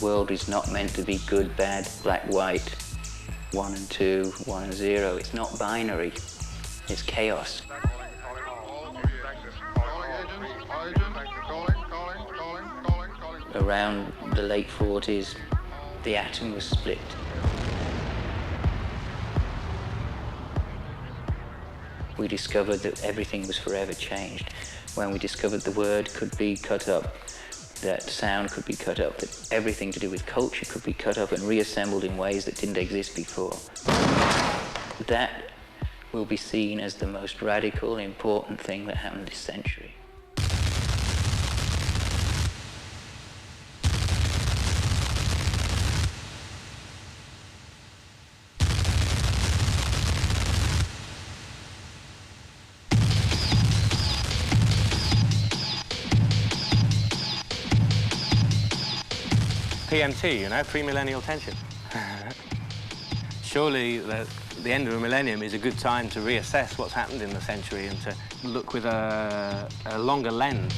world is not meant to be good, bad, black, white, 1 and 2, 1 and 0. It's not binary. It's chaos. Around the late 40s, the atom was split. We discovered that everything was forever changed. When we discovered the word could be cut up, that sound could be cut up, that everything to do with culture could be cut up and reassembled in ways that didn't exist before. That will be seen as the most radical, important thing that happened this century. PMT, you know, premillennial tension. Surely the end of a millennium is a good time to reassess what's happened in the century and to look with a longer lens.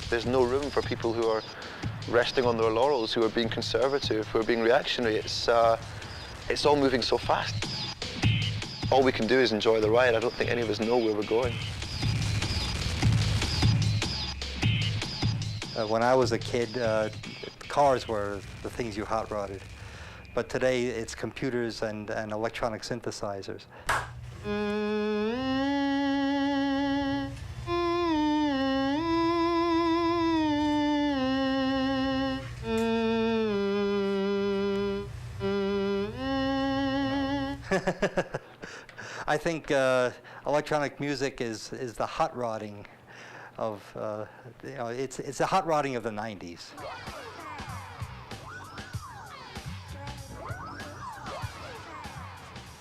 There's no room for people who are resting on their laurels, who are being conservative, who are being reactionary. It's all moving so fast. All we can do is enjoy the ride. I don't think any of us know where we're going. When I was a kid, cars were the things you hot rodded. But today, it's computers and electronic synthesizers. I think electronic music is the hot rodding of, you know, it's the hot rodding of the 90s.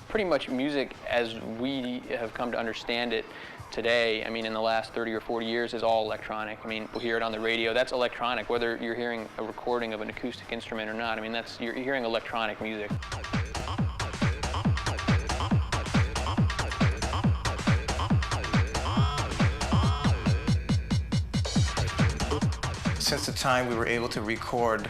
Pretty much music as we have come to understand it today, I mean, in the last 30 or 40 years, is all electronic. I mean, we hear it on the radio, that's electronic, whether you're hearing a recording of an acoustic instrument or not. I mean, you're hearing electronic music. Since the time we were able to record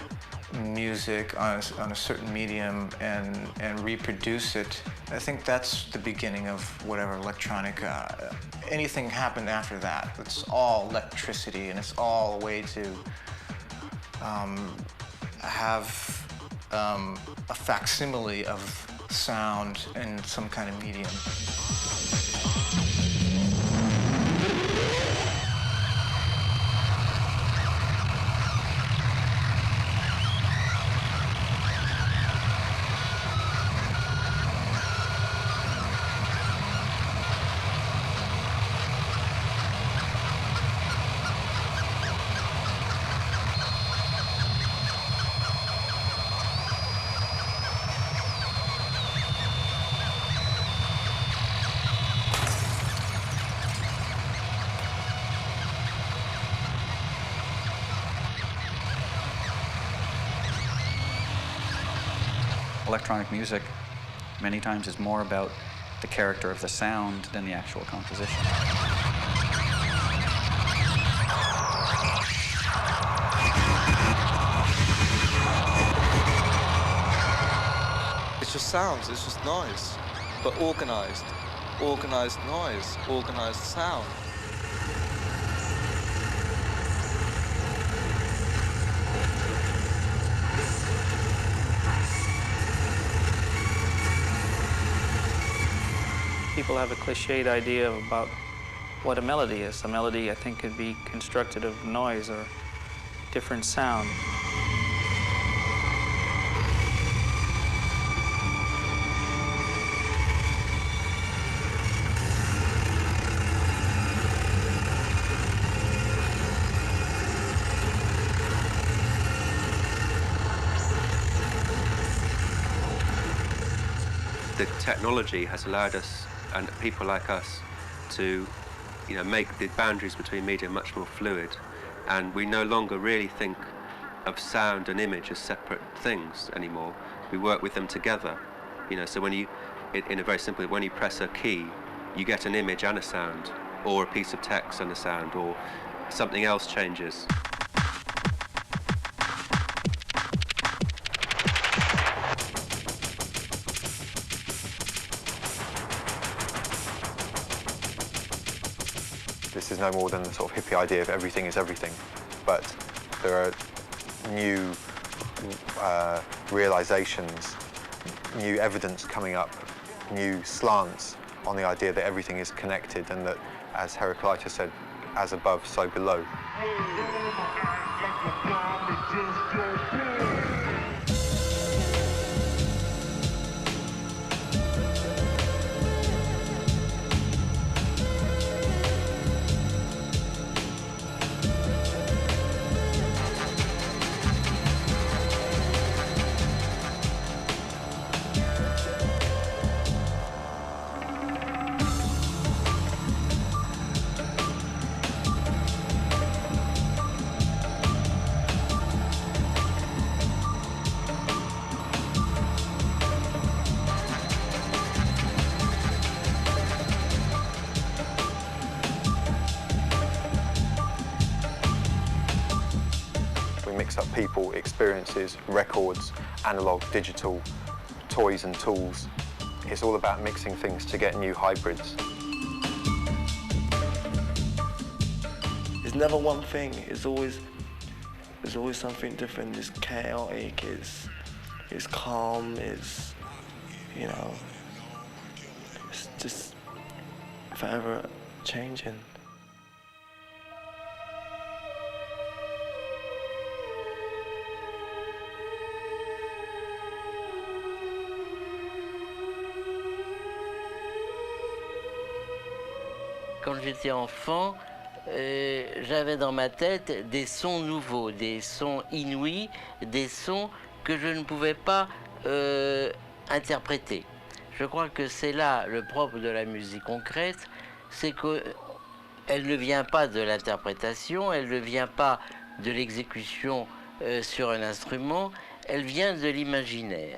music on a certain medium and reproduce it, I think that's the beginning of whatever electronica. Anything happened after that, it's all electricity, and it's all a way to have a facsimile of sound in some kind of medium. Electronic music many times is more about the character of the sound than the actual composition. It's just sounds, it's just noise, but organized. Organized noise, organized sound. People have a cliched idea about what a melody is. A melody, I think, could be constructed of noise or different sound. The technology has allowed us and people like us to, make the boundaries between media much more fluid, and we no longer really think of sound and image as separate things anymore. We work with them together, So when in a very simple, when you press a key, you get an image and a sound, or a piece of text and a sound, or something else changes. This is no more than the sort of hippie idea of everything is everything. But there are new realizations, new evidence coming up, new slants on the idea that everything is connected and that, as Heraclitus said, as above, so below. Mix up people, experiences, records, analog, digital, toys and tools. It's all about mixing things to get new hybrids. It's never one thing. It's always something different. It's chaotic. It's calm. It's, you know, it's just forever changing. Quand j'étais enfant, j'avais dans ma tête des sons nouveaux, des sons inouïs, des sons que je ne pouvais pas interpréter. Je crois que c'est là le propre de la musique concrète, c'est qu'elle ne vient pas de l'interprétation, elle ne vient pas de l'exécution sur un instrument, elle vient de l'imaginaire.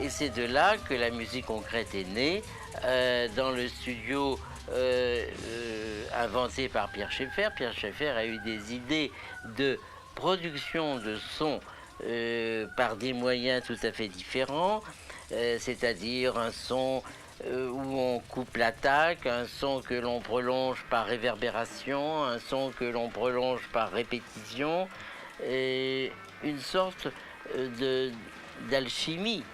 Et c'est de là que la musique concrète est née, dans le studio inventé par Pierre Schaeffer. Pierre Schaeffer a eu des idées de production de sons par des moyens tout à fait différents, c'est-à-dire un son où on coupe l'attaque, un son que l'on prolonge par réverbération, un son que l'on prolonge par répétition, et une sorte d'alchimie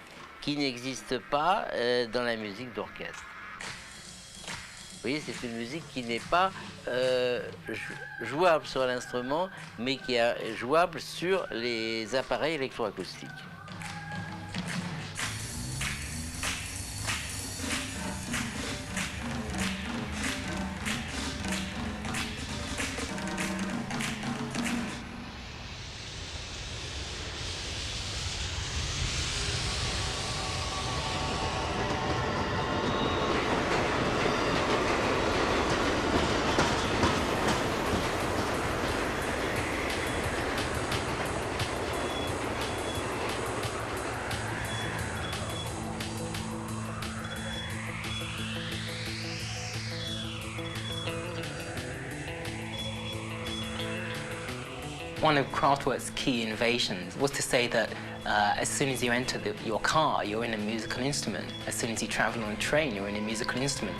qui n'existe pas dans la musique d'orchestre. Vous voyez, c'est une musique qui n'est pas jouable sur l'instrument, mais qui est jouable sur les appareils électroacoustiques. One of Kraftwerk's key innovations was to say that as soon as you enter your car, you're in a musical instrument. As soon as you travel on a train, you're in a musical instrument.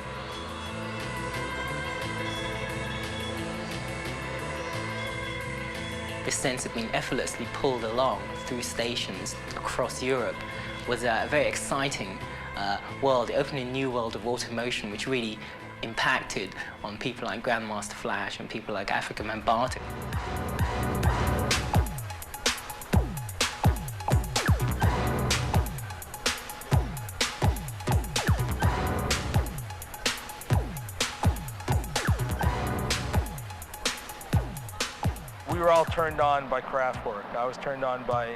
This sense of being effortlessly pulled along through stations across Europe was a very exciting world. It opened a new world of automotion which really impacted on people like Grandmaster Flash and people like Afrika Bambaataa. We were all turned on by Kraftwerk. I was turned on by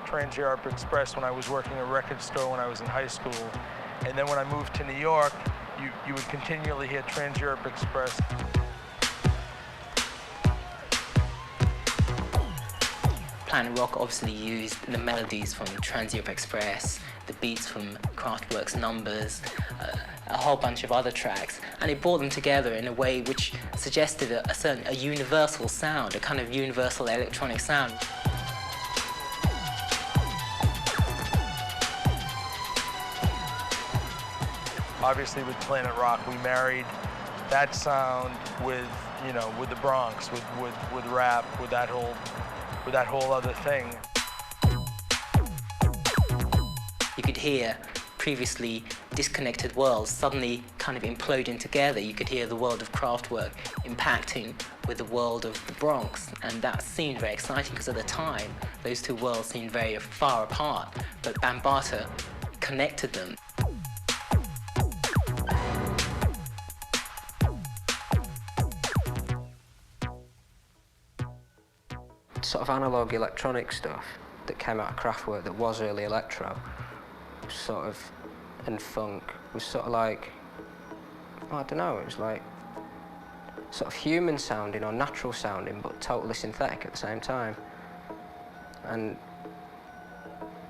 Trans-Europe Express when I was working at a record store when I was in high school. And then when I moved to New York, you would continually hear Trans-Europe Express. Planet Rock obviously used the melodies from Trans-Europe Express, the beats from Kraftwerk's Numbers, a whole bunch of other tracks, and it brought them together in a way which suggested a universal sound, a kind of universal electronic sound. Obviously, with Planet Rock, we married that sound with, you know, with the Bronx, with rap, with that whole other thing. You could hear previously disconnected worlds suddenly kind of imploding together. You could hear the world of Kraftwerk impacting with the world of the Bronx, and that seemed very exciting because at the time those two worlds seemed very far apart, but Bambaataa connected them. Sort of analog electronic stuff that came out of Kraftwerk that was early electro, sort of, and funk was sort of like, I don't know, it was like sort of human sounding or natural sounding but totally synthetic at the same time. And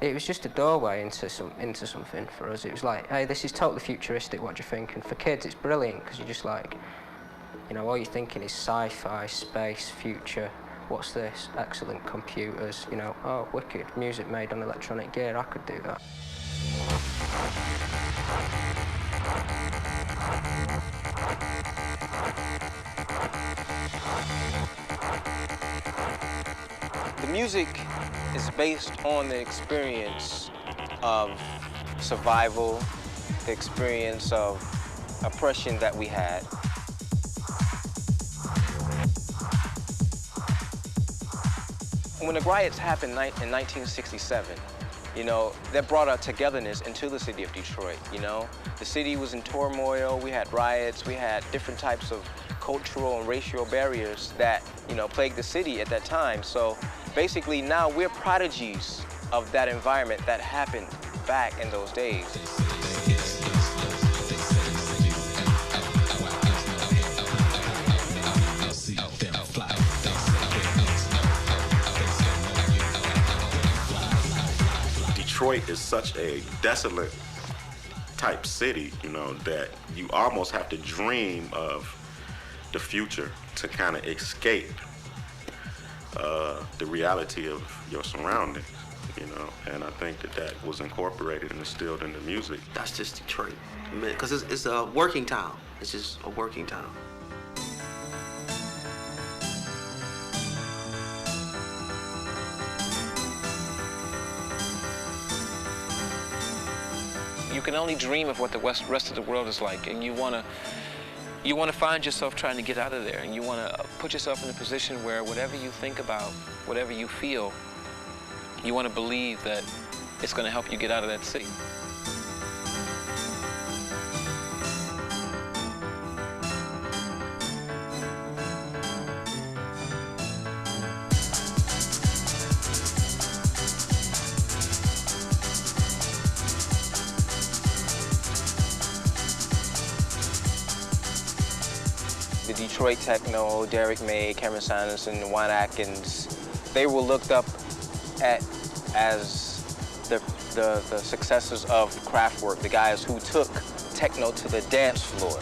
it was just a doorway into something for us. It was like, hey, this is totally futuristic, what do you think? And for kids it's brilliant because you're just like, you know, all you're thinking is sci-fi, space, future. What's this? Excellent computers, you know, oh, wicked, music made on electronic gear, I could do that. The music is based on the experience of survival, the experience of oppression that we had. When the riots happened in 1967, you know, that brought a togetherness into the city of Detroit, you know? The city was in turmoil, we had riots, we had different types of cultural and racial barriers that, you know, plagued the city at that time. So basically now we're prodigies of that environment that happened back in those days. Detroit is such a desolate type city, you know, that you almost have to dream of the future to kind of escape the reality of your surroundings, you know, and I think that was incorporated and instilled in the music. That's just Detroit, because it's a working town. It's just a working town. You can only dream of what the rest of the world is like, and you want to find yourself trying to get out of there, and you want to put yourself in a position where whatever you think about, whatever you feel, you want to believe that it's going to help you get out of that city. The Detroit techno, Derek May, Cameron Sanderson, Juan Atkins, they were looked up at as the successors of Kraftwerk, the guys who took techno to the dance floor.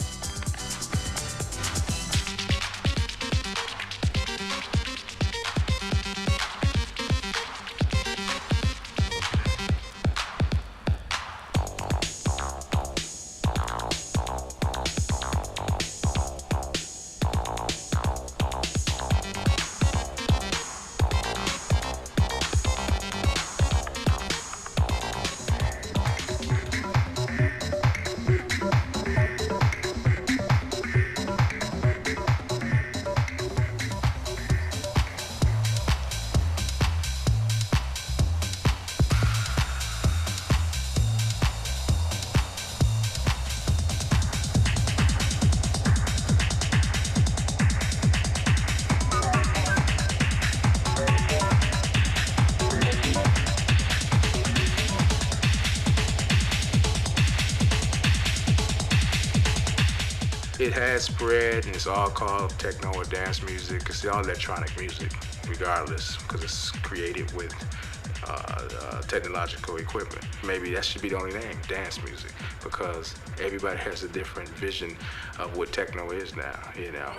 It has spread, and it's all called techno or dance music. It's all electronic music. regardless, because it's created with technological equipment. Maybe that should be the only name, dance music, because everybody has a different vision of what techno is now, you know.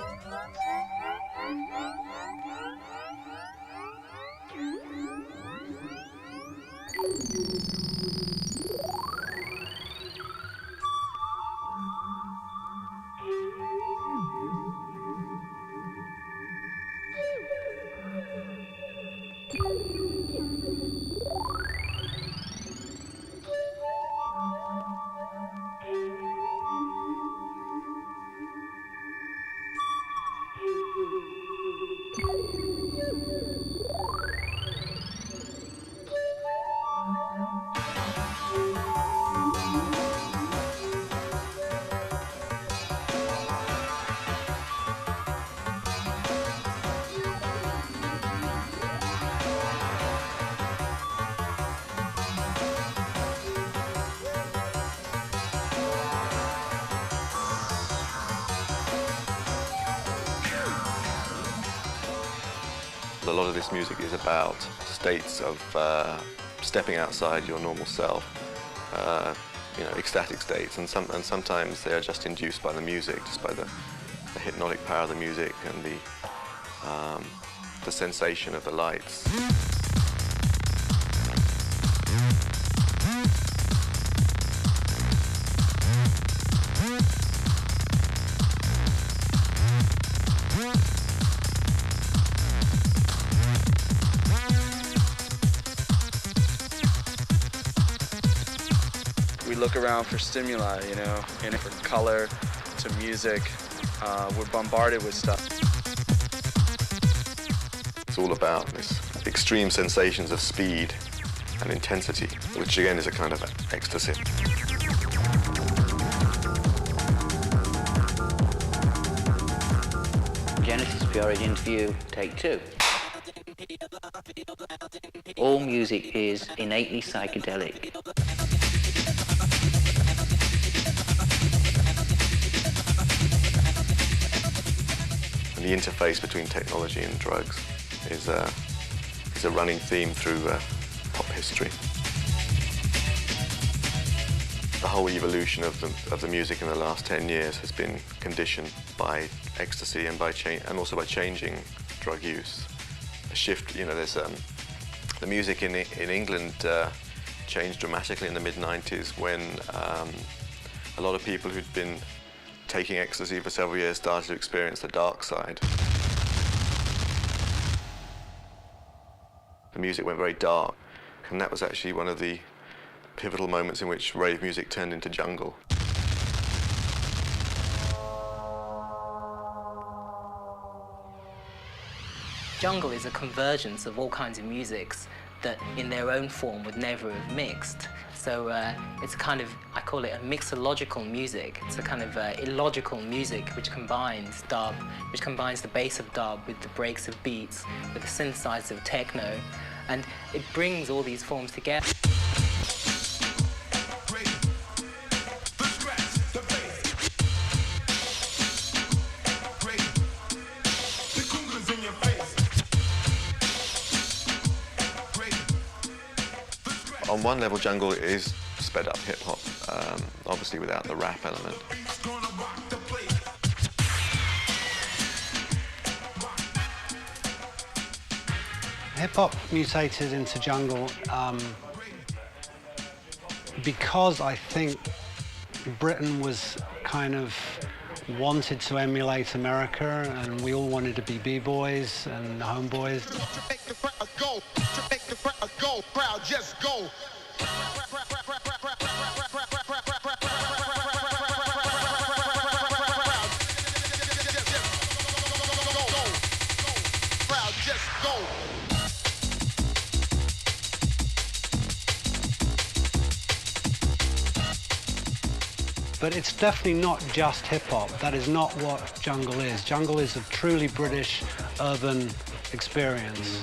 A lot of this music is about states of stepping outside your normal self, you know, ecstatic states, and sometimes they are just induced by the music, just by the hypnotic power of the music and the sensation of the lights. We look around for stimuli, you know, and from color to music, we're bombarded with stuff. It's all about this extreme sensations of speed and intensity, which again is a kind of ecstasy. Genesis Peoria interview, take 2. All music is innately psychedelic. And the interface between technology and drugs is a running theme through pop history. The whole evolution of the music in the last 10 years has been conditioned by ecstasy and also by changing drug use. A shift, you know, there's the music in England changed dramatically in the mid-90s when a lot of people who'd been taking ecstasy for several years started to experience the dark side. The music went very dark, and that was actually one of the pivotal moments in which rave music turned into jungle. Jungle is a convergence of all kinds of musics that in their own form would never have mixed. So it's kind of, I call it a mixological music. It's a kind of illogical music which combines dub, which combines the bass of dub with the breaks of beats, with the synthesizer of techno, and it brings all these forms together. On one level, jungle is sped up hip-hop, obviously without the rap element. Hip-hop mutated into jungle because I think Britain was kind of wanted to emulate America, and we all wanted to be b-boys and homeboys. Crowd, just go. But it's definitely not just hip-hop. That is not what jungle is. Jungle is a truly British urban experience.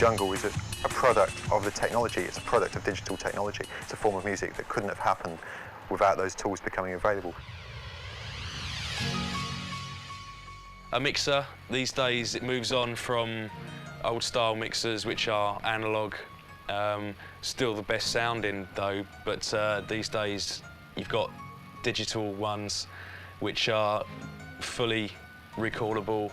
jungle is a product of the technology. It's a product of digital technology. It's a form of music that couldn't have happened without those tools becoming available. A mixer, these days, it moves on from old-style mixers, which are analog, still the best sounding though, but these days you've got digital ones which are fully recordable.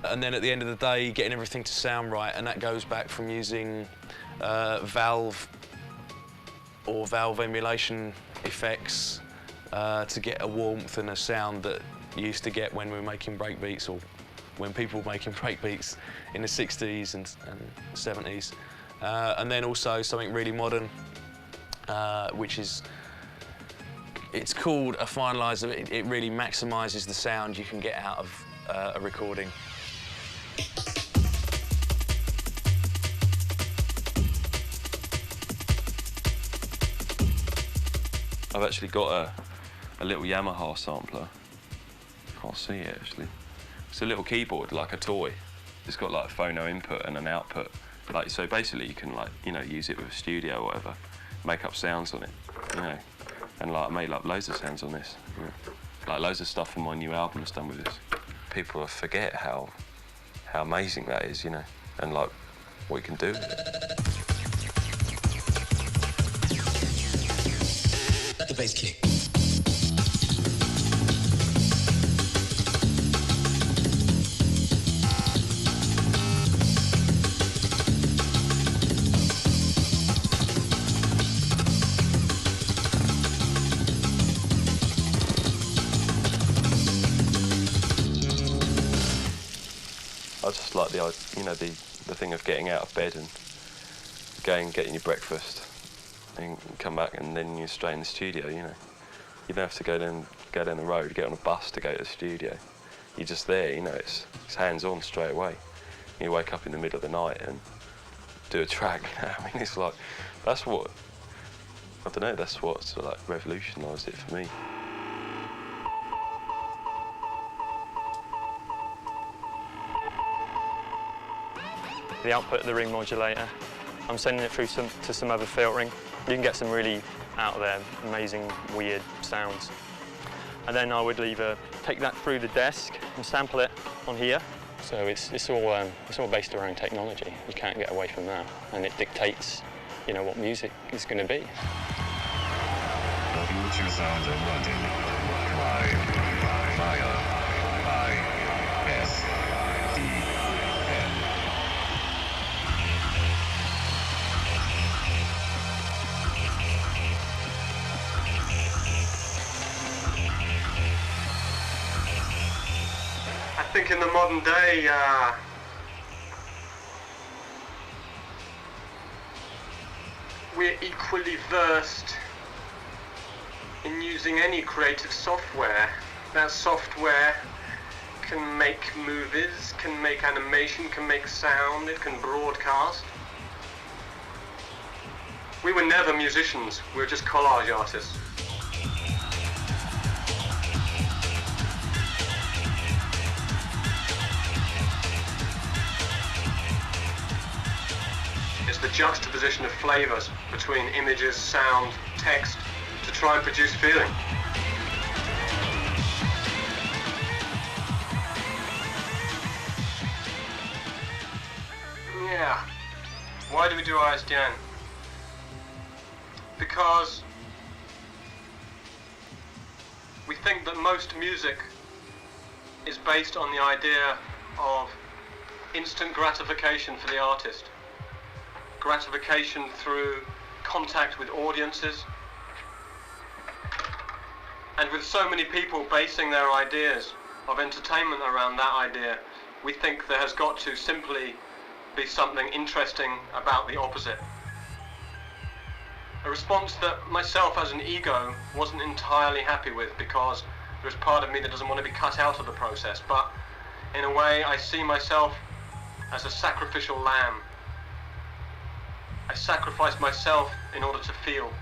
And then at the end of the day, getting everything to sound right, and that goes back from using valve or valve emulation effects to get a warmth and a sound that you used to get when we were making breakbeats, or when people were making breakbeats in the 60s and 70s. And then also something really modern, which is, it's called a finalizer. It really maximises the sound you can get out of a recording. I've actually got a little Yamaha sampler. Can't see it actually. It's a little keyboard, like a toy. It's got like a phono input and an output. Like, so basically you can, like, you know, use it with a studio or whatever, make up sounds on it, you know. And like, I made like loads of sounds on this. You know. Like loads of stuff from my new album is done with this. People forget how amazing that is, you know, and like what you can do with it. Let the bass kick. I just like the, you know, the thing of getting out of bed and getting your breakfast and come back and then you're straight in the studio, you know. You don't have to go down the road, get on a bus to go to the studio. You're just there, you know, it's hands-on straight away. You wake up in the middle of the night and do a track, you know. I mean, it's like, that's what, I don't know, that's what sort of like revolutionised it for me. The output of the ring modulator, I'm sending it through to some other filtering. You can get some really out there, amazing, weird sounds. And then I would either take that through the desk and sample it on here. So it's all based around technology. You can't get away from that, and it dictates, you know, what music is going to be. The future sounds of London. I think in the modern day, we're equally versed in using any creative software. That software can make movies, can make animation, can make sound, it can broadcast. We were never musicians, we were just collage artists. It's the juxtaposition of flavors between images, sound, text, to try and produce feeling. Yeah. Why do we do ISDN? Because we think that most music is based on the idea of instant gratification for the artist. Gratification through contact with audiences. And with so many people basing their ideas of entertainment around that idea, we think there has got to simply be something interesting about the opposite. A response that myself as an ego wasn't entirely happy with, because there's part of me that doesn't want to be cut out of the process, but in a way I see myself as a sacrificial lamb. I sacrifice myself in order to feel.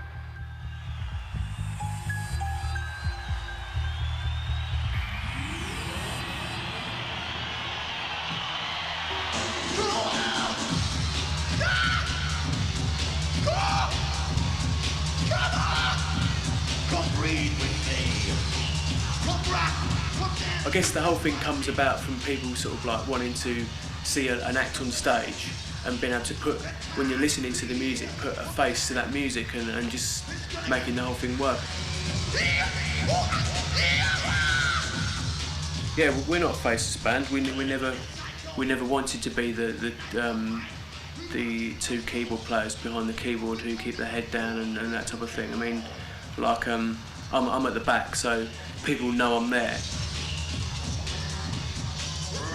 I guess the whole thing comes about from people sort of like wanting to see an act on stage and being able to put, when you're listening to the music, put a face to that music and just making the whole thing work. Yeah, well, we're not a faceless band. We never wanted to be the two keyboard players behind the keyboard who keep their head down and that type of thing. I mean, like I'm at the back, so people know I'm there.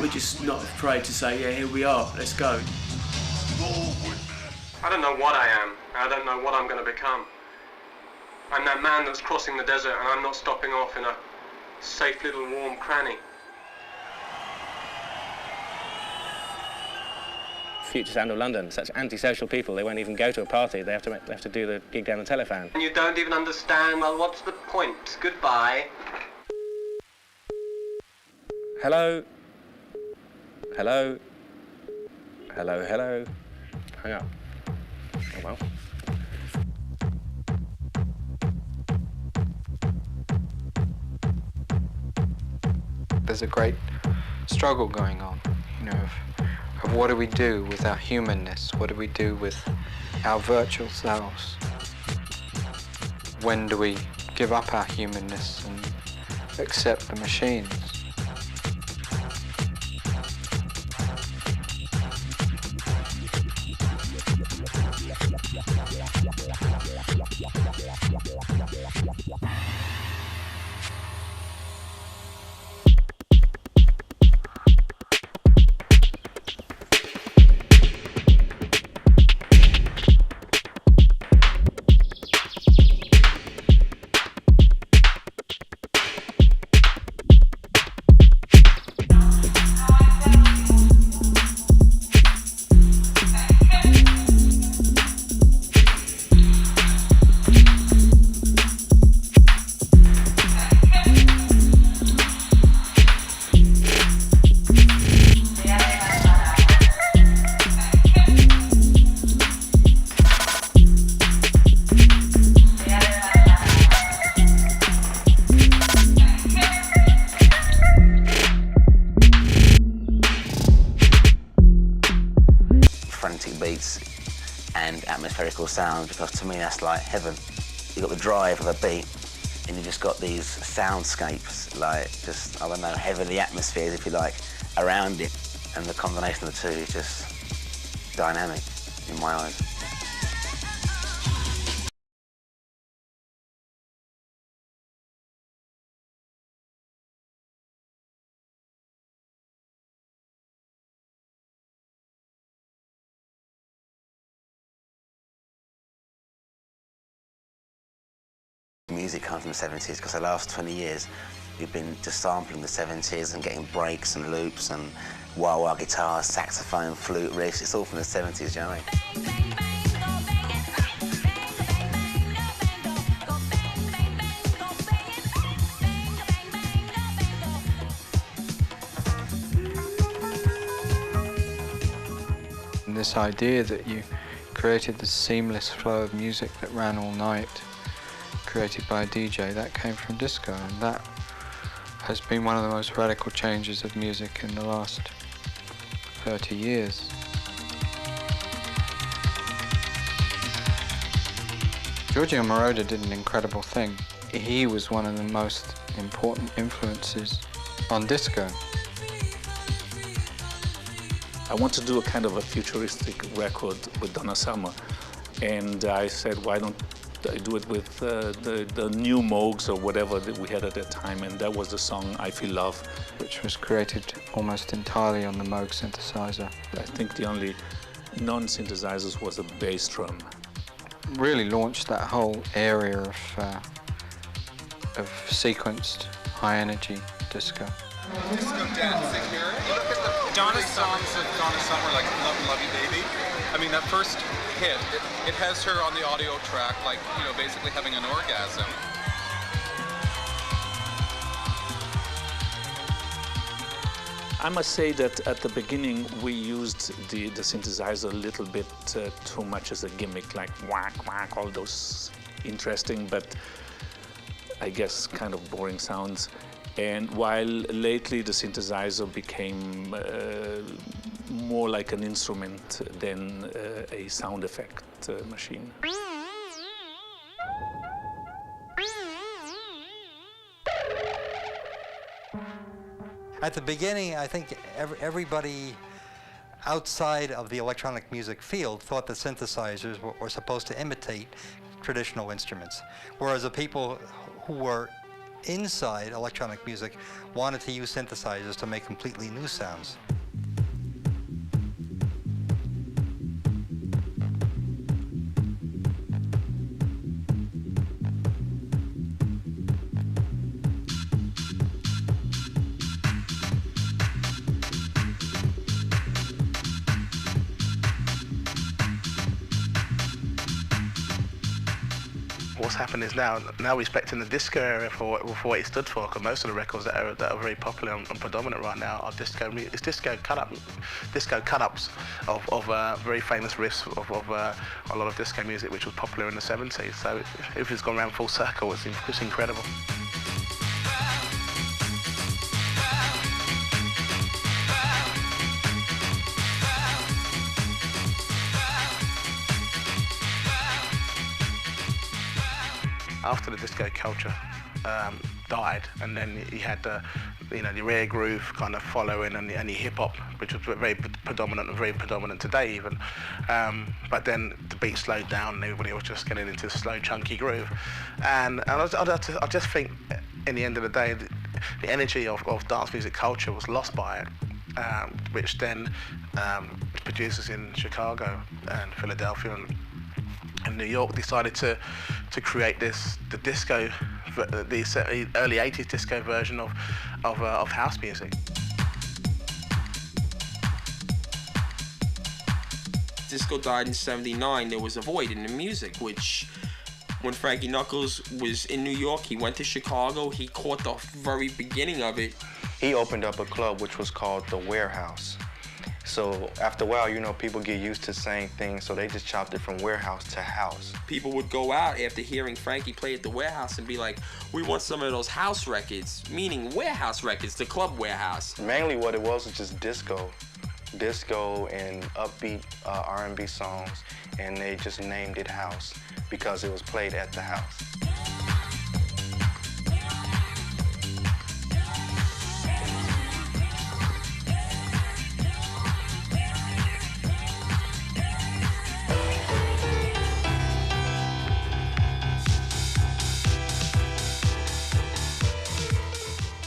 We're just not afraid to say, yeah, here we are, let's go. I don't know what I am. I don't know what I'm going to become. I'm that man that's crossing the desert and I'm not stopping off in a safe little warm cranny. Future sound of London, such antisocial people, they won't even go to a party, they have to do the gig down the telephone. And you don't even understand, well, what's the point? Goodbye. Hello? Hello? Hello, hello? Hang up. Oh well. There's a great struggle going on, you know, of what do we do with our humanness? What do we do with our virtual selves? When do we give up our humanness and accept the machines? And atmospherical sound, because to me that's like heaven. You've got the drive of a beat and you've just got these soundscapes, like just, I don't know, heavenly atmospheres, if you like, around it. And the combination of the two is just dynamic in my eyes. Music comes from the 70s because the last 20 years we've been just sampling the 70s and getting breaks and loops and wah-wah guitars, saxophone, flute, riffs. It's all from the 70s, do you know what I mean? And this idea that you created this seamless flow of music that ran all night, created by a DJ, that came from disco, and that has been one of the most radical changes of music in the last 30 years. Giorgio Moroder did an incredible thing. He was one of the most important influences on disco. I want to do a kind of a futuristic record with Donna Summer, and I said, why don't I do it with the new Moogs or whatever that we had at that time, and that was the song I Feel Love. Which was created almost entirely on the Moog synthesizer. I think the only non-synthesizers was a bass drum. Really launched that whole area of sequenced high-energy disco. Disco dancing here. You look at the Donna's songs of Donna Summer, like Love and Love You Baby. I mean, that first hit, it has her on the audio track, like, you know, basically having an orgasm. I must say that at the beginning we used the synthesizer a little bit too much as a gimmick, like whack, whack, all those interesting, but I guess, kind of boring sounds. And while lately the synthesizer became more like an instrument than a sound effect machine. At the beginning, I think everybody outside of the electronic music field thought that synthesizers were supposed to imitate traditional instruments, whereas the people who were inside electronic music wanted to use synthesizers to make completely new sounds. What's happened is now we're expecting the disco area for what it stood for, because most of the records that are very popular and predominant right now are disco cut-ups of very famous riffs of a lot of disco music which was popular in the 70s. So if it's gone around full circle, it's incredible. After the disco culture died, and then you had the rare groove kind of following, and the hip hop, which was very predominant and very predominant today even. But then the beat slowed down, and everybody was just getting into slow, chunky groove. And I just think, in the end of the day, the energy of dance music culture was lost by it, which then producers in Chicago and Philadelphia and New York decided to create the disco, the early 80s disco version of house music. Disco died in '79. There was a void in the music, which when Frankie Knuckles was in New York, he went to Chicago, he caught the very beginning of it. He opened up a club which was called The Warehouse. So after a while, people get used to saying things, so they just chopped it from warehouse to house. People would go out after hearing Frankie play at the Warehouse and be like, we want some of those house records, meaning warehouse records, the club warehouse. Mainly what it was just disco and upbeat R&B songs, and they just named it house because it was played at the house.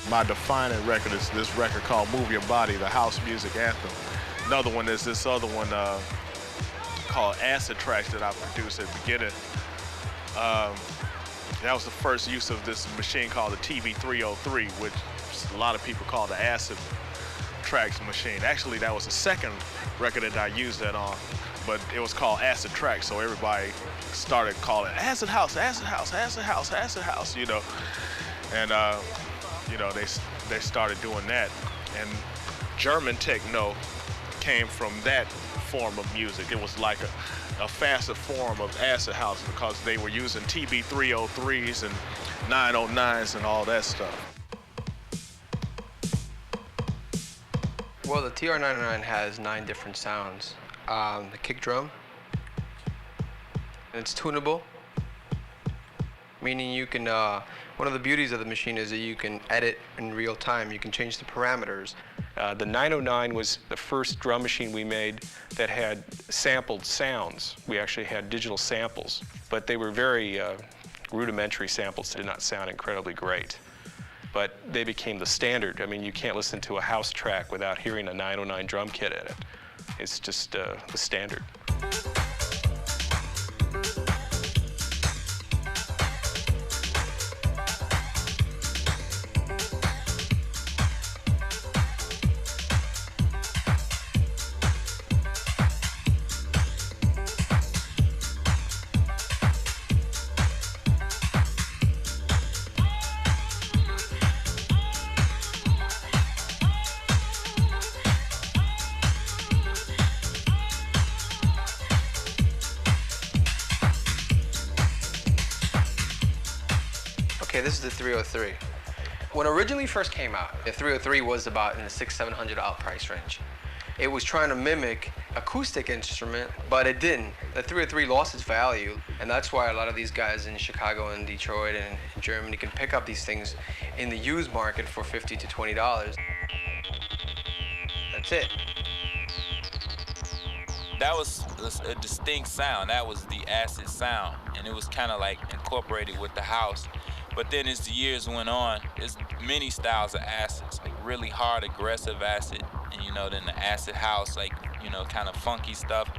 My defining record is this record called Move Your Body, the house music anthem. Another one is this other one called Acid Tracks that I produced at the beginning. That was the first use of this machine called the TV303, which a lot of people call the Acid Tracks machine. Actually, that was the second record that I used that on, but it was called Acid Tracks, so everybody started calling it Acid House, Acid House, Acid House, Acid House, And they started doing that, and German techno came from that form of music. It was like a faster form of acid house because they were using TB303s and 909s and all that stuff. Well, the TR-909 has 9 different sounds. The kick drum, and it's tunable, meaning you can, one of the beauties of the machine is that you can edit in real time. You can change the parameters. The 909 was the first drum machine we made that had sampled sounds. We actually had digital samples, but they were very rudimentary samples. They did not sound incredibly great. But they became the standard. I mean, you can't listen to a house track without hearing a 909 drum kit in it. It's just the standard. Okay, this is the 303. When it originally first came out, the 303 was about in the $600-700 price range. It was trying to mimic acoustic instrument, but it didn't. The 303 lost its value, and that's why a lot of these guys in Chicago and Detroit and in Germany can pick up these things in the used market for $50 to $20. That's it. That was a distinct sound. That was the acid sound, and it was kind of like incorporated with the house. But then as the years went on, there's many styles of acids, like really hard, aggressive acid, and then the acid house, like, kind of funky stuff.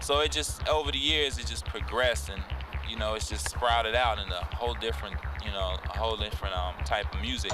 So it just, over the years, it just progressed, and, it's just sprouted out into a whole different, type of music.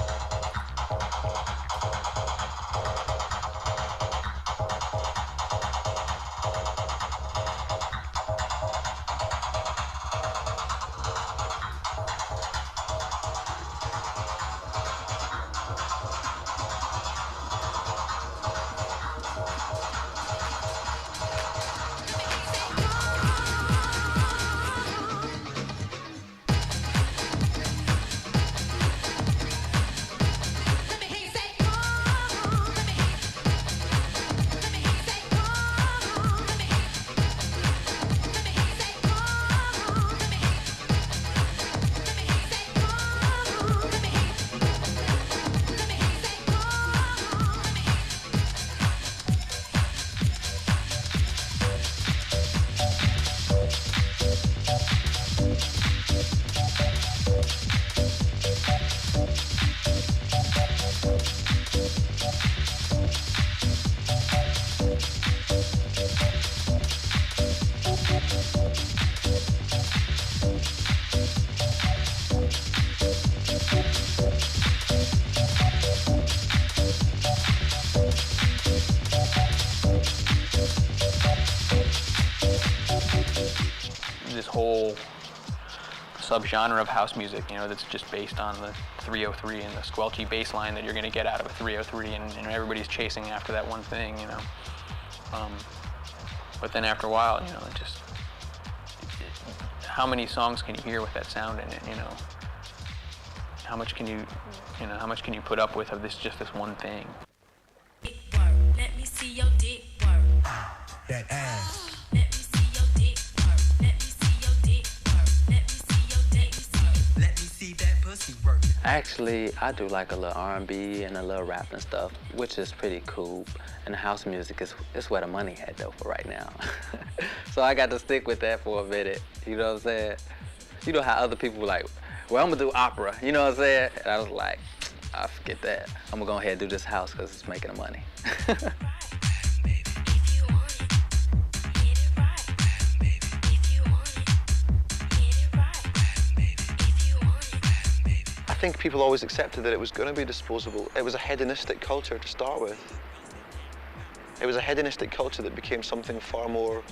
Whole subgenre of house music, that's just based on the 303 and the squelchy bass line that you're going to get out of a 303, and everybody's chasing after that one thing, But then after a while, how many songs can you hear with that sound in it, How much can you put up with of just this one thing? Let me see your dick work. That ass. Actually, I do like a little R&B and a little rap and stuff, which is pretty cool. And house music is where the money at, though, for right now. So I got to stick with that for a minute, you know what I'm saying? You know how other people were like, well, I'm gonna do opera, you know what I'm saying? And I was like, I forget that. I'm gonna go ahead and do this house because it's making the money. I think people always accepted that it was going to be disposable. It was a hedonistic culture to start with. It was a hedonistic culture that became something far more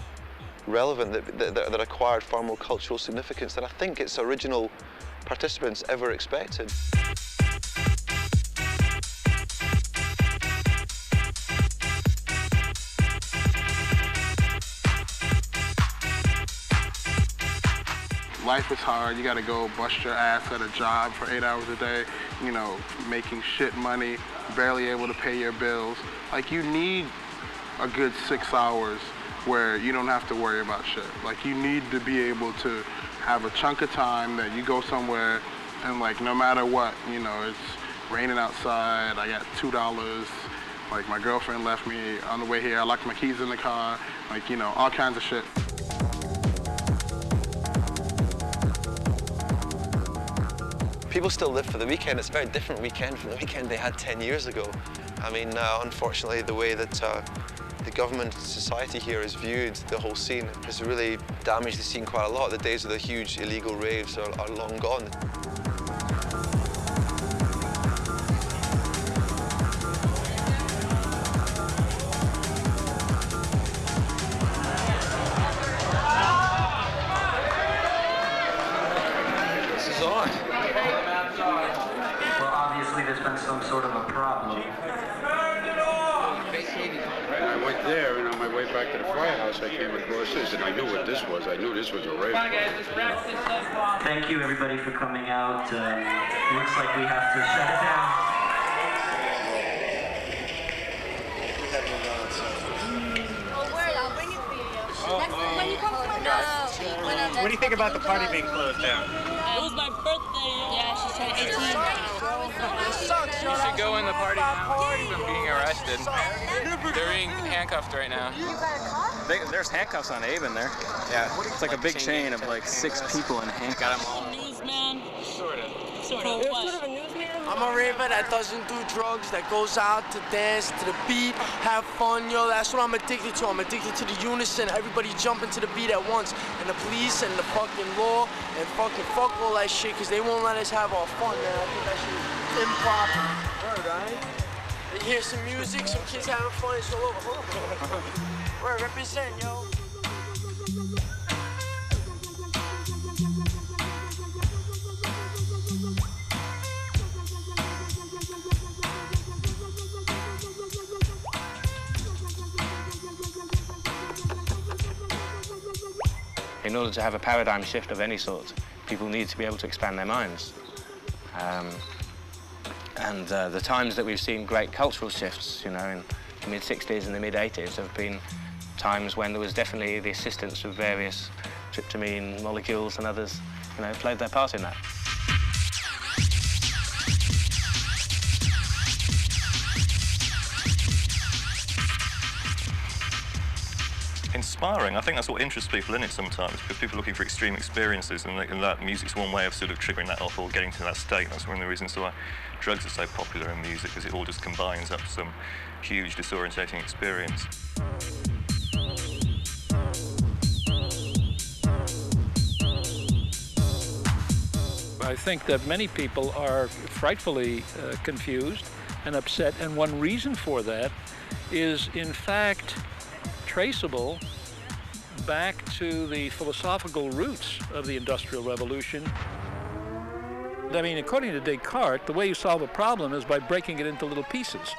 relevant, that acquired far more cultural significance than I think its original participants ever expected. Life is hard. You gotta go bust your ass at a job for 8 hours a day, making shit money, barely able to pay your bills. Like, you need a good 6 hours where you don't have to worry about shit. Like, you need to be able to have a chunk of time that you go somewhere and, like, no matter what, it's raining outside, I got $2, like, my girlfriend left me on the way here, I locked my keys in the car, like, all kinds of shit. People still live for the weekend. It's a very different weekend from the weekend they had 10 years ago. I mean, unfortunately, the way that the government society here is viewed, the whole scene, has really damaged the scene quite a lot. The days of the huge illegal raves are long gone. There's been some sort of a problem. I went there, and on my way way back to the firehouse, I came across this, and I knew what this was. I knew this was a rave. Thank you, everybody, for coming out. Looks like we have to shut it down. When you come What do you think about the party being closed down? It was my birthday. Yeah, she's turning 18. You should go in the party now. From being arrested. They're being handcuffed right now. There's handcuffs on Abe in there. Yeah. It's like a big chain of like 6 people in handcuffs. Got them all. Newsman. Sort of. Sort of a newsman? I'm a raver that doesn't do drugs, that goes out to dance to the beat, have fun, yo. That's what I'm addicted to. I'm addicted to the unison, everybody jumping to the beat at once. And the police and the fucking law and fucking fuck all that shit, because they won't let us have our fun, man. I think that shit is improper. Word, right? You hear some music, some kids having fun, it's all over. Word, represent, yo. In order to have a paradigm shift of any sort, people need to be able to expand their minds. The times that we've seen great cultural shifts, you know, in the mid-60s and the mid-80s have been times when there was definitely the assistance of various tryptamine molecules and others, you know, played their part in that. Inspiring. I think that's what interests people in it sometimes, because people are looking for extreme experiences, and that music's one way of sort of triggering that off or getting to that state. That's one of the reasons why drugs are so popular in music, because it all just combines up some huge disorientating experience. I think that many people are frightfully confused and upset, and one reason for that is, in fact, traceable back to the philosophical roots of the Industrial Revolution. I mean, according to Descartes, the way you solve a problem is by breaking it into little pieces.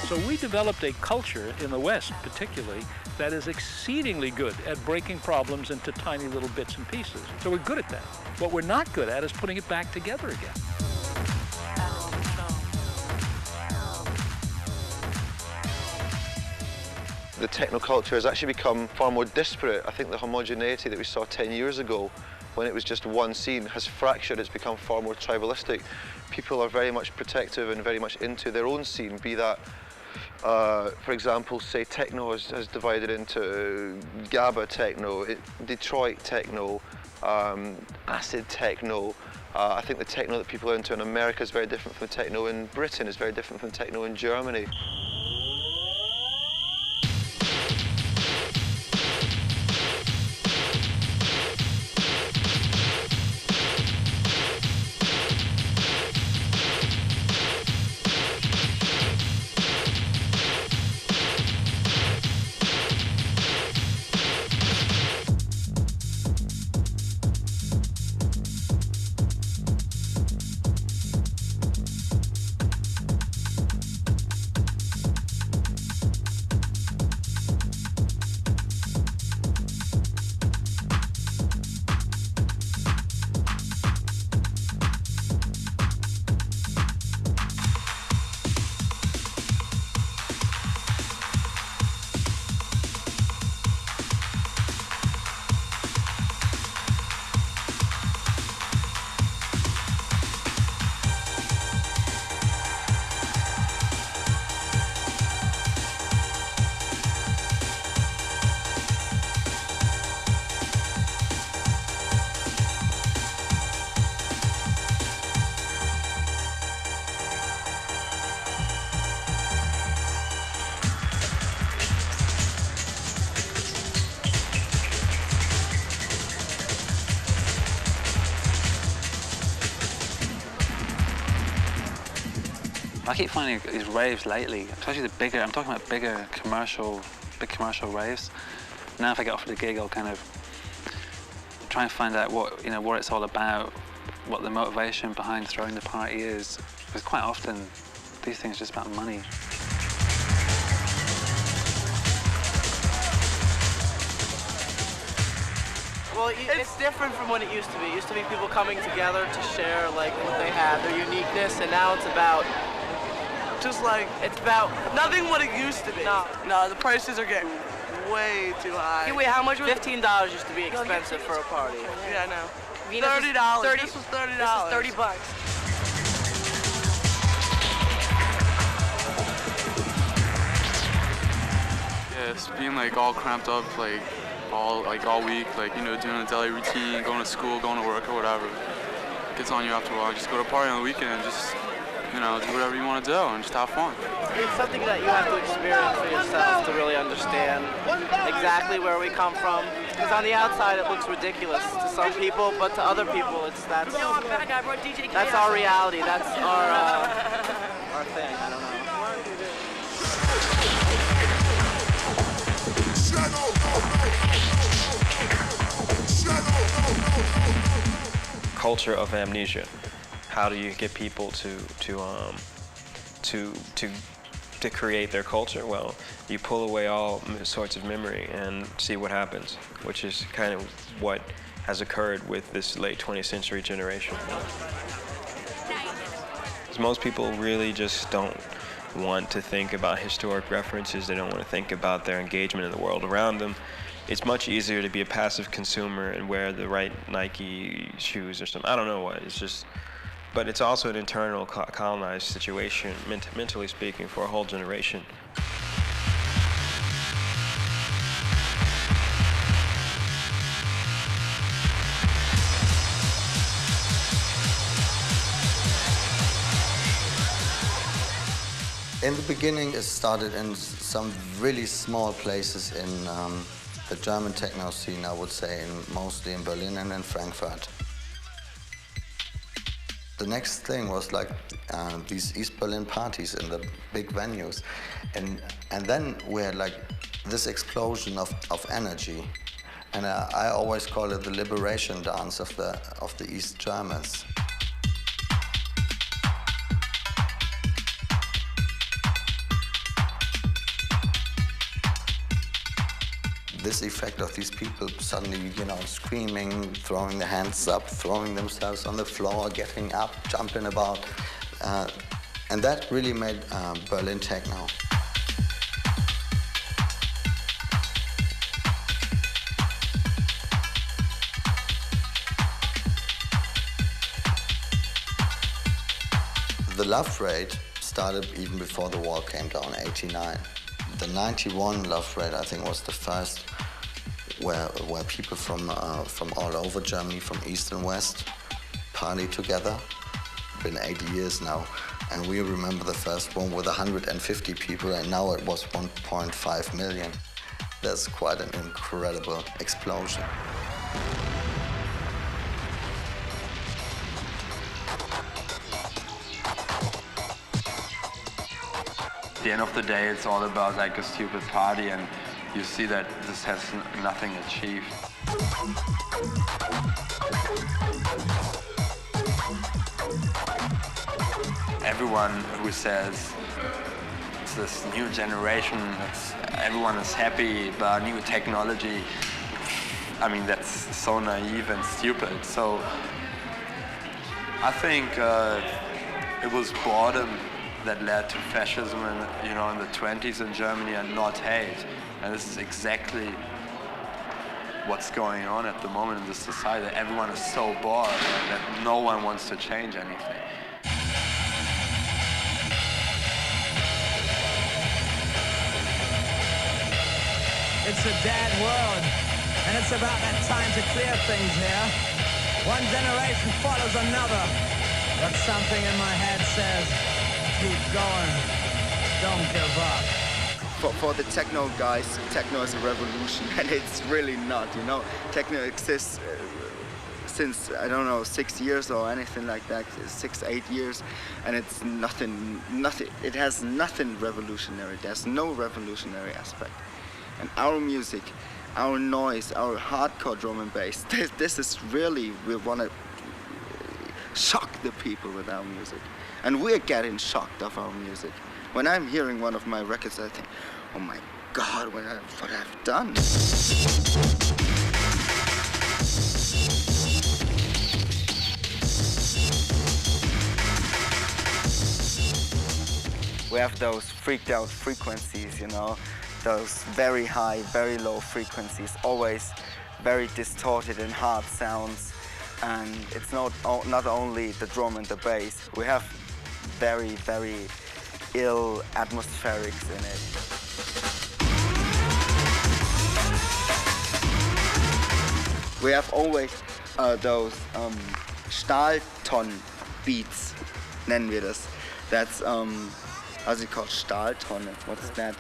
So we developed a culture in the West, particularly, that is exceedingly good at breaking problems into tiny little bits and pieces. So we're good at that. What we're not good at is putting it back together again. The techno culture has actually become far more disparate. I think the homogeneity that we saw 10 years ago, when it was just one scene, has fractured. It's become far more tribalistic. People are very much protective and very much into their own scene, be that, for example, say techno has divided into GABA techno, Detroit techno, acid techno. I think the techno that people are into in America is very different from the techno in Britain, is very different from the techno in Germany. I keep finding these raves lately, especially the bigger, I'm talking about big commercial raves. Now if I get offered a gig, I'll kind of try and find out what it's all about, what the motivation behind throwing the party is. Because quite often these things are just about money. Well, it's different from when it used to be. It used to be people coming together to share like what they had, their uniqueness, and now it's about just like it's about nothing what it used to be. No, the prices are getting way too high. Wait, how much was $15 used to be expensive for a party. Yeah, I know. $30. This was $30. This is $30. Yeah, it's being like all cramped up, like all week, like, you know, doing a daily routine, going to school, going to work or whatever. It gets on you after a while. Just go to a party on the weekend and just, you know, do whatever you want to do and just have fun. It's something that you have to experience for yourself to really understand exactly where we come from. Because on the outside it looks ridiculous to some people, but to other people that's our reality. That's our thing. I don't know. Culture of amnesia. How do you get people to create their culture? Well, you pull away all sorts of memory and see what happens, which is kind of what has occurred with this late 20th century generation. Most people really just don't want to think about historic references. They don't want to think about their engagement in the world around them. It's much easier to be a passive consumer and wear the right Nike shoes or something. I don't know what. It's just, but it's also an internal colonized situation, mentally speaking, for a whole generation. In the beginning, it started in some really small places in the German techno scene, I would say, mostly in Berlin and in Frankfurt. The next thing was like these East Berlin parties in the big venues. And then we had like this explosion of energy. And I always call it the liberation dance of the East Germans. This effect of these people suddenly, you know, screaming, throwing their hands up, throwing themselves on the floor, getting up, jumping about. And that really made Berlin techno. The love rate started even before the wall came down, 89. The 91 love rate, I think, was the first where people from all over Germany, from east and west, party together. It's been 80 years now, and we remember the first one with 150 people, and now it was 1.5 million. That's quite an incredible explosion. At the end of the day, it's all about like a stupid party, and you see that this has nothing achieved. Everyone who says it's this new generation, everyone is happy about new technology, I mean, that's so naive and stupid. So I think it was boredom that led to fascism in, you know, in the 20s in Germany, and not hate. And this is exactly what's going on at the moment in this society. Everyone is so bored that no one wants to change anything. It's a dead world, and it's about that time to clear things here. One generation follows another, but something in my head says, keep going, don't give up. For the techno guys, techno is a revolution, and it's really not, you know. Techno exists since, I don't know, 6 years or anything like that, 6, 8 years, and it's nothing, it has nothing revolutionary. There's no revolutionary aspect. And our music, our noise, our hardcore drum and bass, this is really, we want to shock the people with our music. And we're getting shocked of our music. When I'm hearing one of my records, I think, oh my God, what I've done. We have those freaked out frequencies, you know, those very high, very low frequencies, always very distorted and hard sounds. And it's not only the drum and the bass, we have very, very ill atmospherics in it. We have always those Stahlton beats, nennen wir das. That's how's it called? Stahltonne. What's that?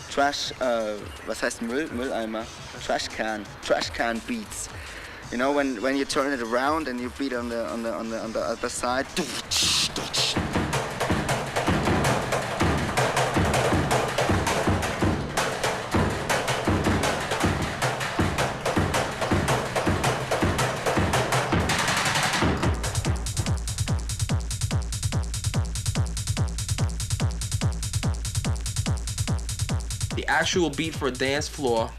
Trash. Was heißt Mülleimer? Trash can beats. You know, when you turn it around and you beat on the other side. The actual beat for a dance floor,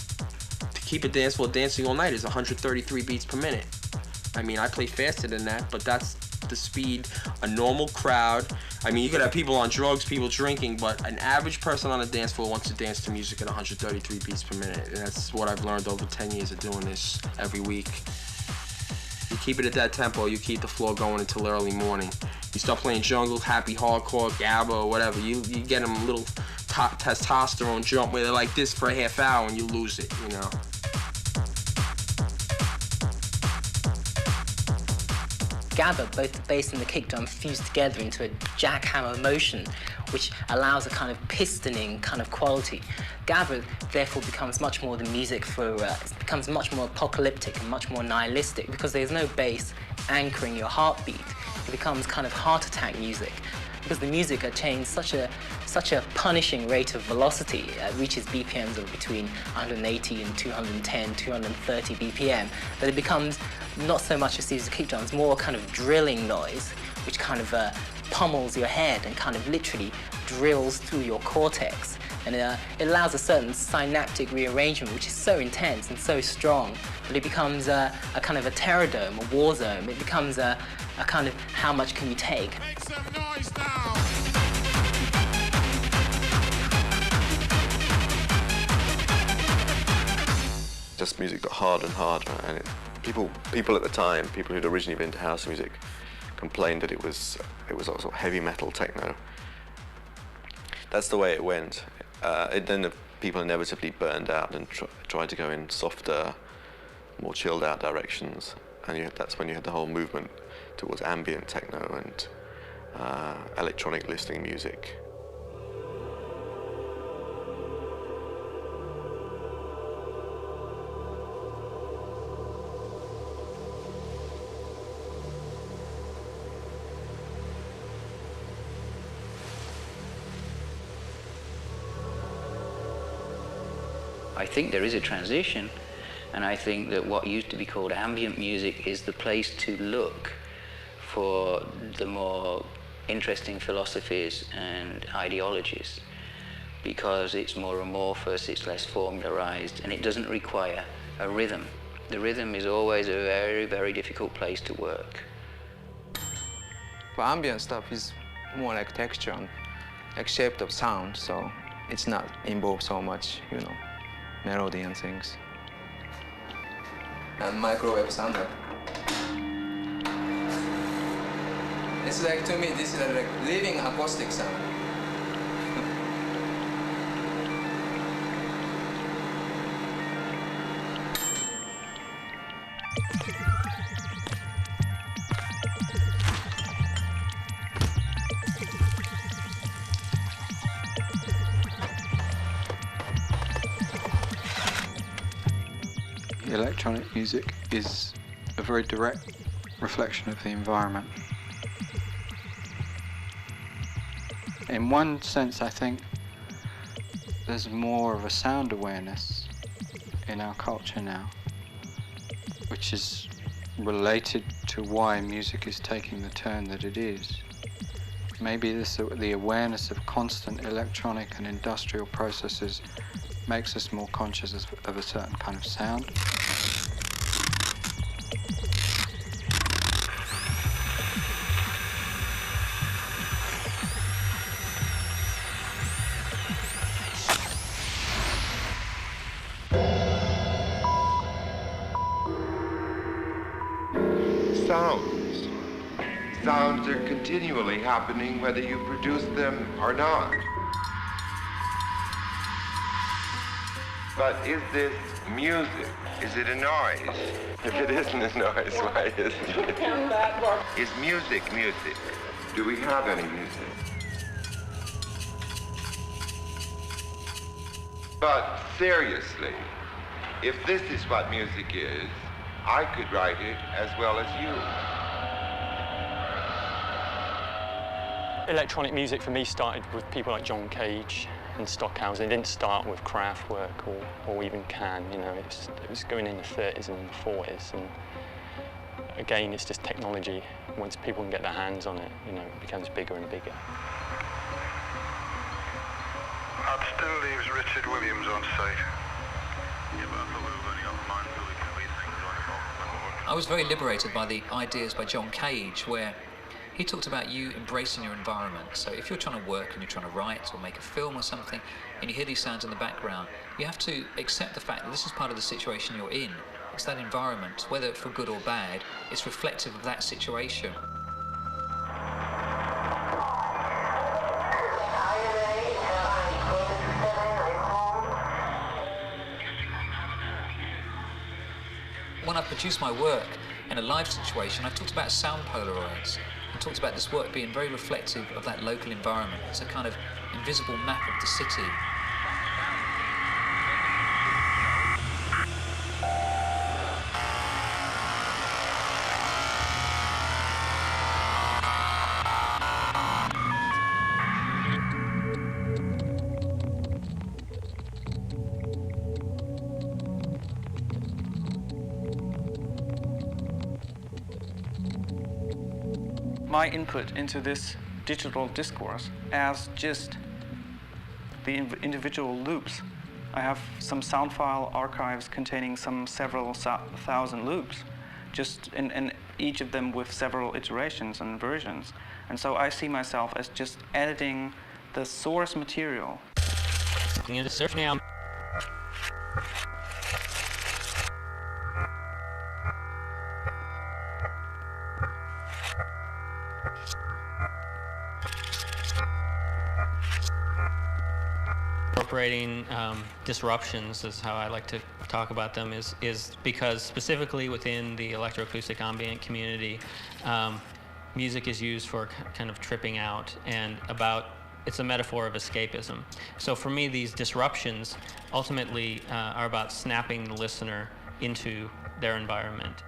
to keep a dance floor dancing all night, is 133 beats per minute. I mean, I play faster than that, but that's the speed a normal crowd. I mean, you could have people on drugs, people drinking, but an average person on a dance floor wants to dance to music at 133 beats per minute. And that's what I've learned over 10 years of doing this every week. You keep it at that tempo, you keep the floor going until early morning. You start playing jungle, happy, hardcore, gabba, or whatever, you get them a little testosterone jump where they're like this for a half hour and you lose it, you know. Gabba, both the bass and the kick drum fuse together into a jackhammer motion, which allows a kind of pistoning kind of quality. Gabba therefore becomes much more the music for, it becomes much more apocalyptic and much more nihilistic because there's no bass anchoring your heartbeat. It becomes kind of heart attack music because the music attains such a punishing rate of velocity. It reaches BPMs of between 180 and 210, 230 BPM, that it becomes not so much a series of kick drums, more a kind of drilling noise, which kind of pummels your head and kind of literally drills through your cortex. And it allows a certain synaptic rearrangement, which is so intense and so strong that it becomes a kind of a terror dome, a war zone. It becomes a kind of how much can you take. Make some noise now. Just music got harder and harder, and people at the time, people who'd originally been to house music, complained that it was sort of heavy metal techno. That's the way it went. Then the people inevitably burned out and tried to go in softer, more chilled out directions, and that's when you had the whole movement towards ambient techno and electronic listening music. I think there is a transition, and I think that what used to be called ambient music is the place to look for the more interesting philosophies and ideologies, because it's more amorphous, it's less formularized, and it doesn't require a rhythm. The rhythm is always a very, very difficult place to work. For ambient stuff is more like texture and like shape of sound, so it's not involved so much, you know, melody and things. And microwave sound. It's like, to me, this is like living acoustic sound. Electronic music is a very direct reflection of the environment. In one sense, I think there's more of a sound awareness in our culture now, which is related to why music is taking the turn that it is. Maybe the awareness of constant electronic and industrial processes makes us more conscious of a certain kind of sound. Sounds are continually happening whether you produce them or not. But is this music? Is it a noise? If it isn't a noise, why isn't it? Is music music? Do we have any music? But seriously, if this is what music is, I could write it as well as you. Electronic music for me started with people like John Cage and Stockhausen. It didn't start with Kraftwerk or even Can, you know, it was going in the 30s and the 40s. And again, it's just technology. Once people can get their hands on it, you know, it becomes bigger and bigger. That still leaves Richard Williams on site. I was very liberated by the ideas by John Cage, where he talked about you embracing your environment. So if you're trying to work and you're trying to write or make a film or something, and you hear these sounds in the background, you have to accept the fact that this is part of the situation you're in. It's that environment, whether for good or bad, it's reflective of that situation. When I produce my work in a live situation, I've talked about sound Polaroids. I talked about this work being very reflective of that local environment. It's a kind of invisible map of the city. My input into this digital discourse as just the individual loops. I have some sound file archives containing some several thousand loops, and each of them with several iterations and versions. And so I see myself as just editing the source material. You just search now. Incorporating disruptions is how I like to talk about them, is because specifically within the electroacoustic ambient community, music is used for kind of tripping out and it's a metaphor of escapism. So for me, these disruptions ultimately are about snapping the listener into their environment.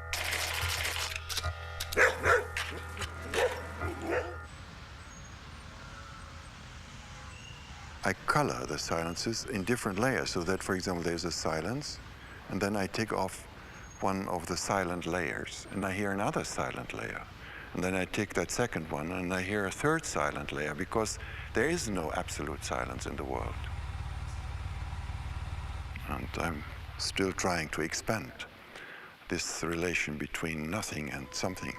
I color the silences in different layers so that, for example, there's a silence, and then I take off one of the silent layers, and I hear another silent layer. And then I take that second one, and I hear a third silent layer, because there is no absolute silence in the world. And I'm still trying to expand this relation between nothing and something.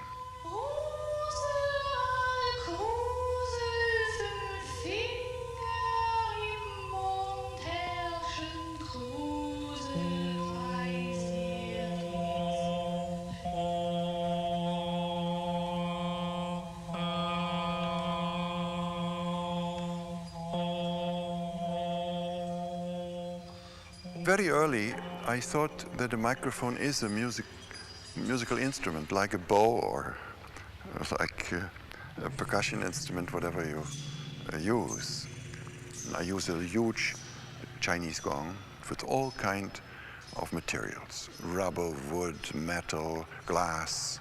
Very early, I thought that a microphone is a musical instrument, like a bow or like a percussion instrument, whatever you use. I use a huge Chinese gong with all kinds of materials: rubber, wood, metal, glass.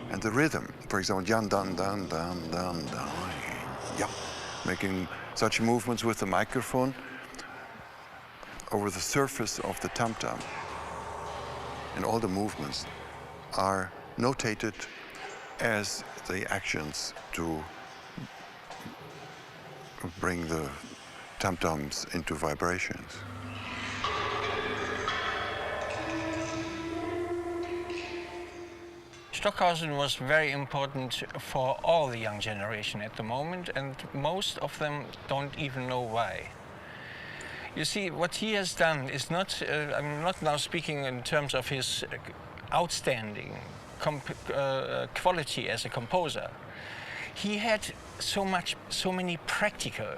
And the rhythm, for example, yan dan dan dan dan dan, making such movements with the microphone over the surface of the tam-tam. And all the movements are notated as the actions to bring the tam-tams into vibrations. Stockhausen was very important for all the young generation at the moment, and most of them don't even know why. You see, what he has done is not, I'm not now speaking in terms of his outstanding quality as a composer. He had so many practical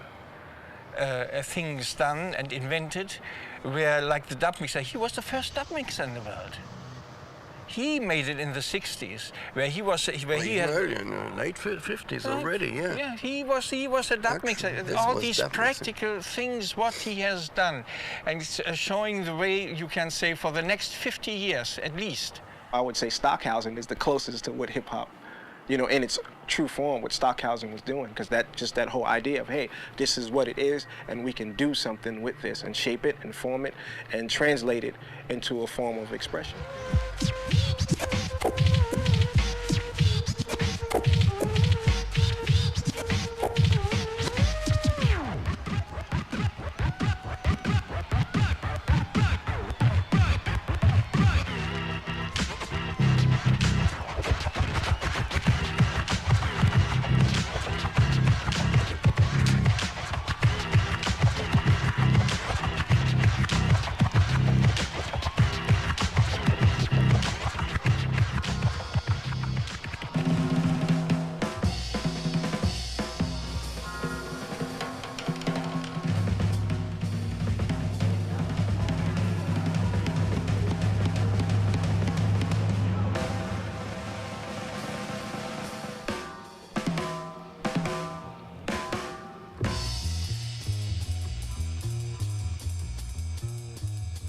things done and invented, where, like the dub mixer, he was the first dub mixer in the world. He made it in the 60s, where he was, where he had earlier, in the late 50s already, yeah. Yeah, he was a dub mixer. All these practical things, what he has done, and showing the way, you can say, for the next 50 years at least. I would say Stockhausen is the closest to what hip hop, you know, in its true form, what Stockhausen was doing, because that whole idea of, hey, this is what it is, and we can do something with this and shape it and form it and translate it into a form of expression.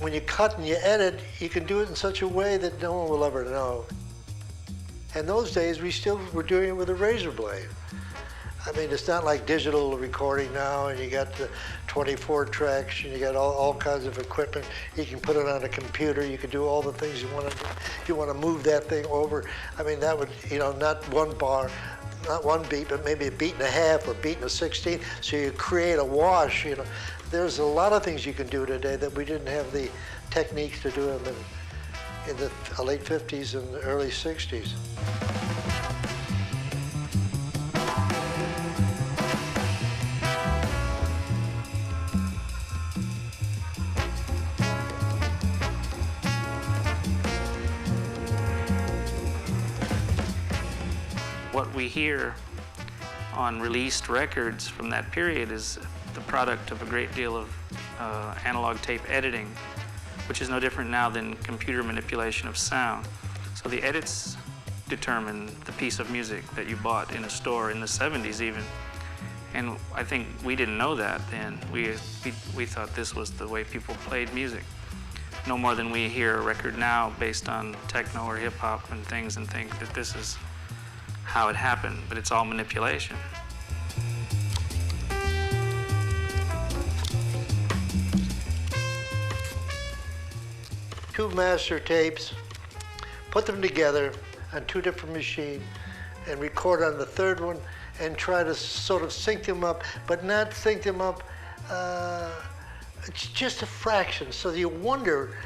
When you cut and you edit, you can do it in such a way that no one will ever know. In those days, we still were doing it with a razor blade. I mean, it's not like digital recording now, and you got the 24 tracks, and you got all kinds of equipment. You can put it on a computer. You can do all the things you want to do. If you want to move that thing over, I mean, that would, you know, not one bar, not one beat, but maybe a beat and a half or a beat and a 16. So you create a wash, you know. There's a lot of things you can do today that we didn't have the techniques to do them in the late 50s and the early 60s. What we hear on released records from that period is the product of a great deal of analog tape editing, which is no different now than computer manipulation of sound. So the edits determine the piece of music that you bought in a store in the 70s even. And I think we didn't know that then. We thought this was the way people played music. No more than we hear a record now based on techno or hip hop and things and think that this is how it happened, but it's all manipulation. Two master tapes, put them together on two different machines, and record on the third one and try to sort of sync them up, but not sync them up it's just a fraction. So you wonder,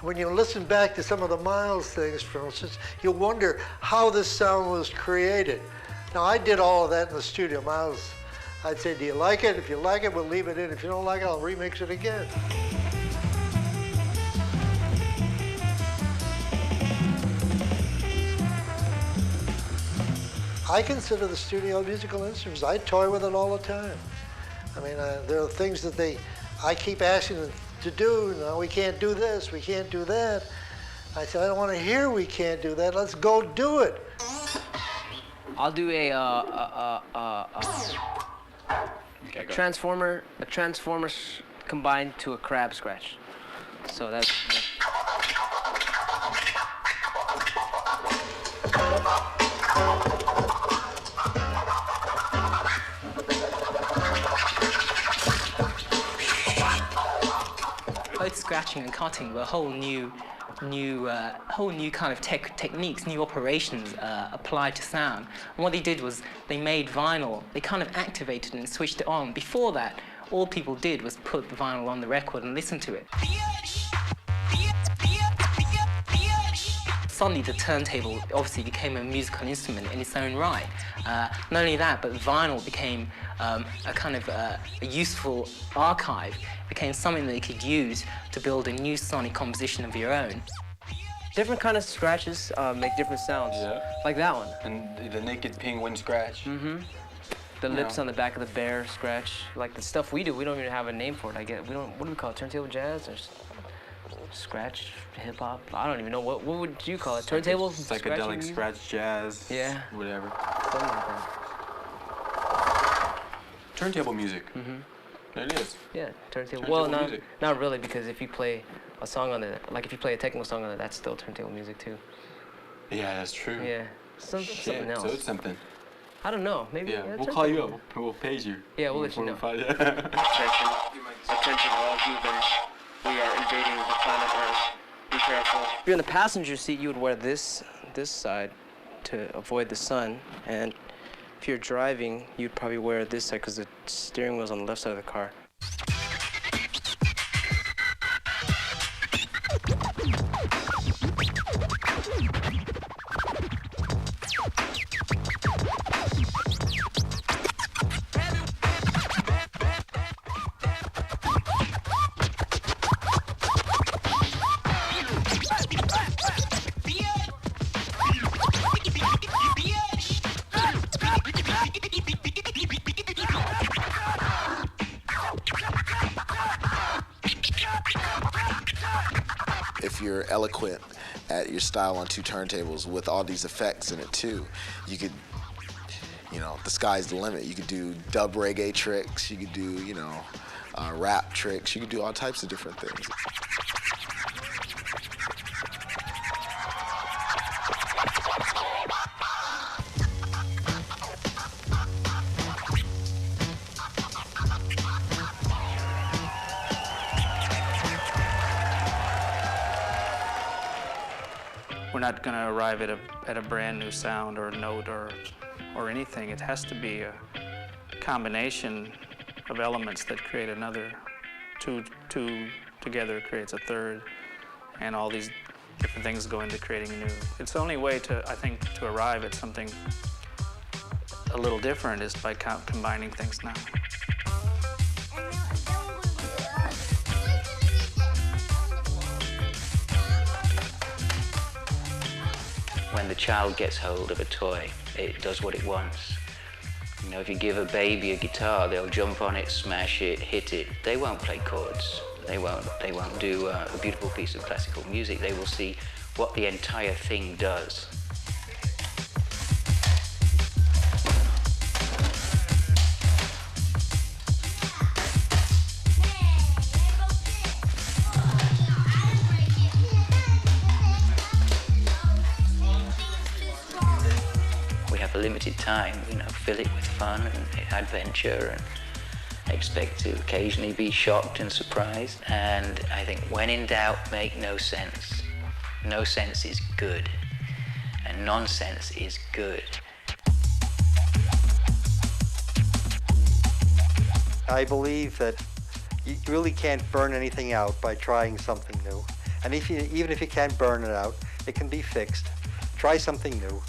when you listen back to some of the Miles things, for instance, you wonder how this sound was created. Now, I did all of that in the studio. Miles, I'd say, do you like it? If you like it, we'll leave it in. If you don't like it, I'll remix it again. I consider the studio musical instruments. I toy with it all the time. I mean, there are things that I keep asking them to do. No, we can't do this, we can't do that. I said, I don't want to hear we can't do that. Let's go do it. I'll do a transformer combined to a crab scratch. So that's. scratching and cutting were whole new kind of techniques, new operations applied to sound. And what they did was they made vinyl. They kind of activated and switched it on. Before that, all people did was put the vinyl on the record and listen to it. Suddenly, the turntable obviously became a musical instrument in its own right. Not only that, but vinyl became a kind of a useful archive. It became something that you could use to build a new sonic composition of your own. Different kind of scratches make different sounds. Yeah. Like that one. And the naked penguin scratch. Mm-hmm. The lips on the back of the bear scratch. Like the stuff we do, we don't even have a name for it. I get. We don't. What do we call it? Turntable jazz or scratch hip hop? I don't even know. What would you call it? Turntable? Psychedelic scratch jazz. Yeah. Whatever. Something like that. Turntable music. Mm-hmm. There it is. Yeah, turntable. Turntable Well, music. not really, because if you play a song on it, like if you play a techno song on it, that's still turntable music too. Yeah, that's true. Yeah. Something else. So it's something. I don't know. Maybe. Yeah, we'll call you up. We'll page you. Yeah, we'll let you know. Attention all humans. We are invading the planet Earth. Be careful. If you're in the passenger seat, you would wear this side to avoid the sun, and if you're driving, you'd probably wear this side because the steering wheel's on the left side of the car. If you're eloquent at your style on two turntables with all these effects in it too, you could, the sky's the limit. You could do dub reggae tricks, you could do, rap tricks, you could do all types of different things. We're not going to arrive at a brand new sound or note or anything. It has to be a combination of elements that create another. Two together creates a third, and all these different things go into creating new. It's the only way to arrive at something a little different is by combining things now. When the child gets hold of a toy, it does what it wants. If you give a baby a guitar, they'll jump on it, smash it, hit it. They won't play chords. They won't do a beautiful piece of classical music. They will see what the entire thing does. A limited time, fill it with fun and adventure and expect to occasionally be shocked and surprised. And I think when in doubt, make no sense. No sense is good, and nonsense is good. I believe that you really can't burn anything out by trying something new. And even if you can't burn it out, it can be fixed. Try something new.